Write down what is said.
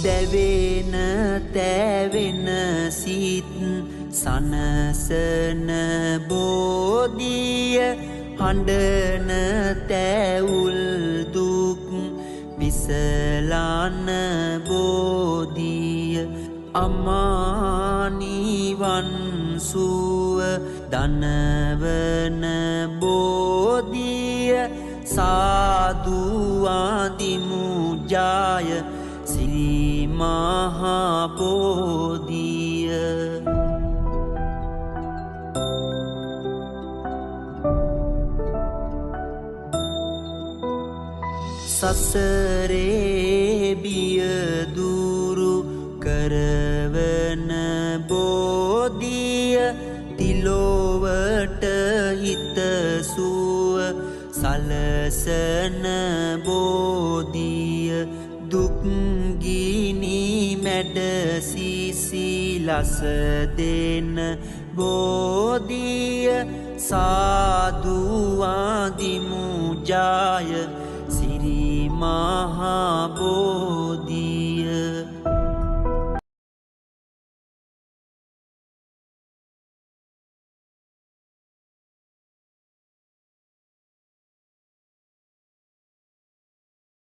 දැවෙන තැවෙන සිත් සනසන බෝධිය හඬන තැවුල් දුක් විසලන බෝධිය අමානිවන් සුව දනවන බෝධිය සාදු ආදිමු ජාය සිරි මහා බෝධිය සසරේ බිය දුරු කරවන බෝධිය තිලොවට හිතසුව සලසන බෝධිය දුක්ගිනි මැඩ සිසිලස දෙන බෝධිය සාදු ආදිමු ජාය සිරි මහා